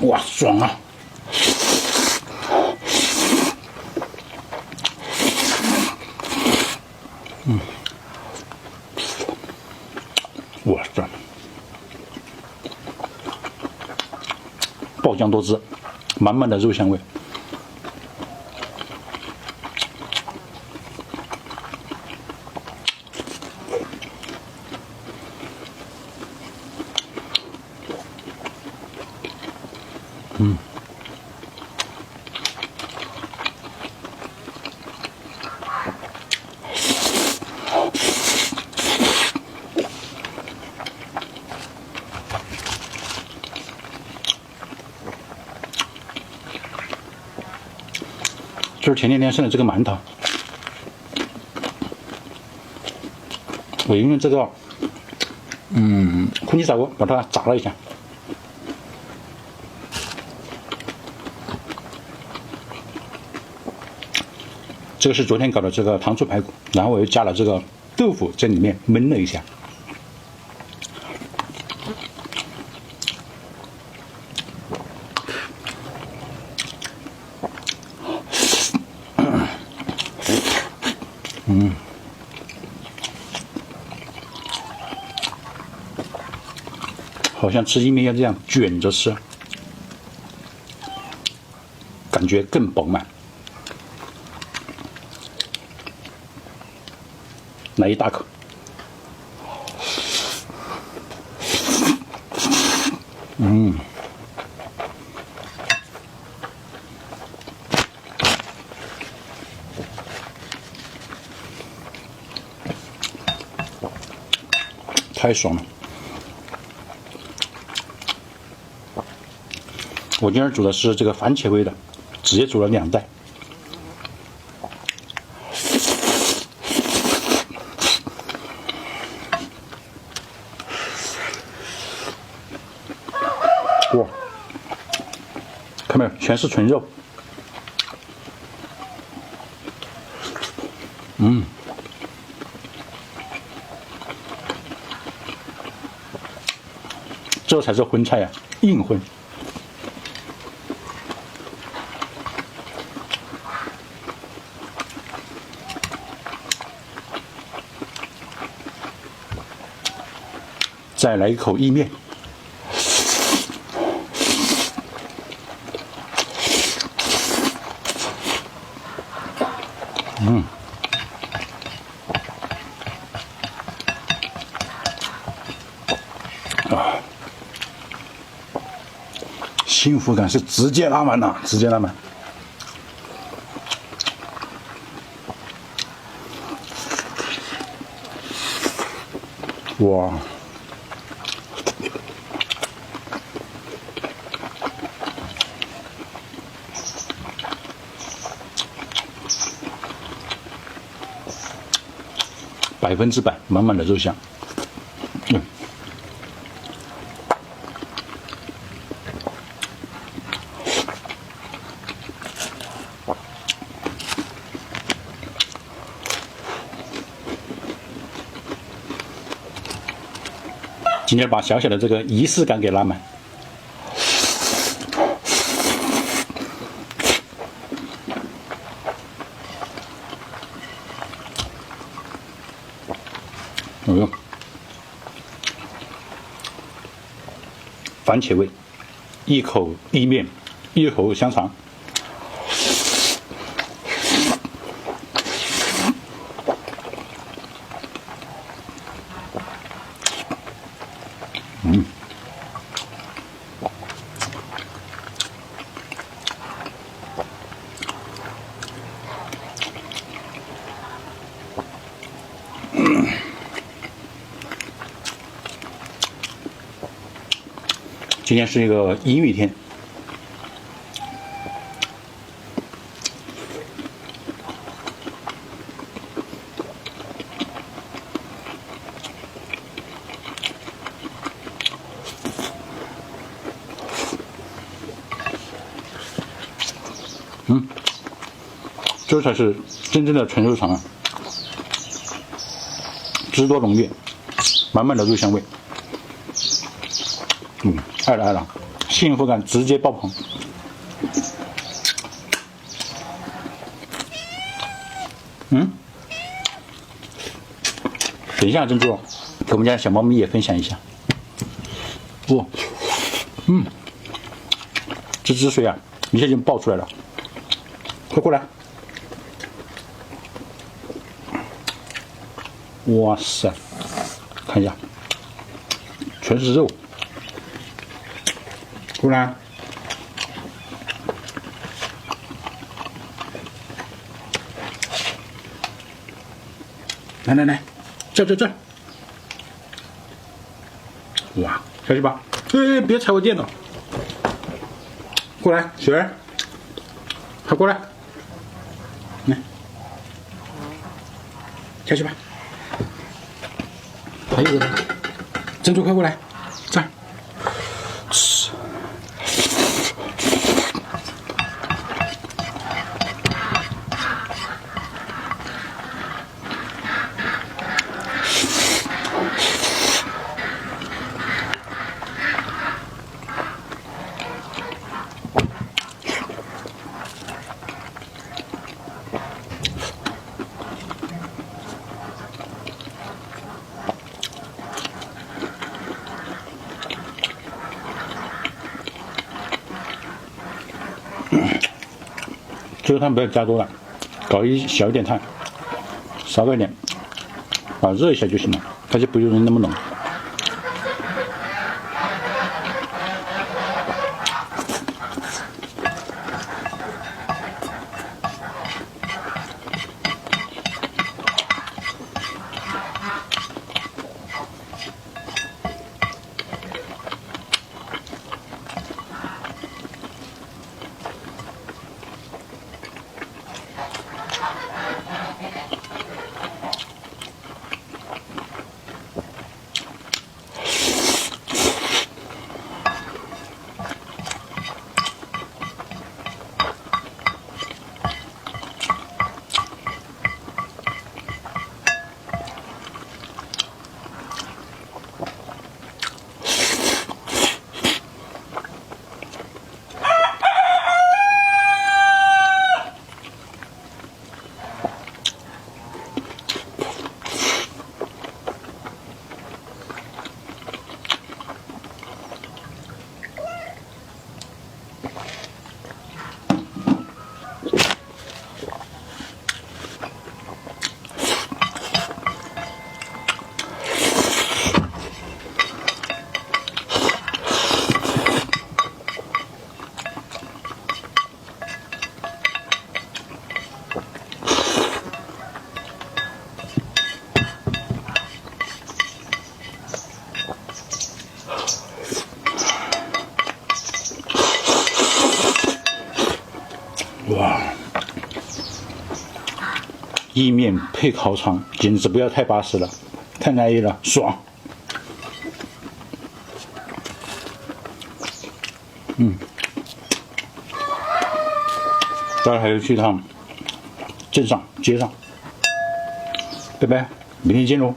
哇，爽啊！哇塞，爆浆多汁，满满的肉香味。就是前2天剩的这个馒头，我用这个空气炸锅把它炸了一下。这个是昨天搞的这个糖醋排骨，然后我又加了这个豆腐在里面焖了一下。好像吃意面要这样卷着吃，感觉更饱满。来一大口，太爽了！我今儿煮的是这个番茄味的，直接煮了2袋。哇，看没有，全是纯肉。这才是荤菜呀，硬荤。再来一口意面。幸福感是直接拉满了，直接拉满。哇！100%满满的肉香。今天把小小的这个仪式感给拉满。番茄味，一口意面，一口香肠。今天是一个阴雨天，这才是真正的纯肉肠啊，汁多浓郁，满满的肉香味。爱了爱了，幸福感直接爆棚。等一下，珍珠，给我们家小猫咪也分享一下。哇，这汁水啊，一下就爆出来了，快过来！哇塞，看一下，全是肉，过来！来，这，哇，下去吧！哎，别踩我电脑！过来，雪儿，快过来！来，下去吧！还有个呢，珍珠，快过来，这儿吃。这个汤不要加多了，搞小一点汤，少个一点，热一下就行了，它就不用那么浓。哇，意面配烤肠，简直不要太巴适了，太安逸了，爽。待会儿还要去一趟镇上街上，拜拜，明天见喽。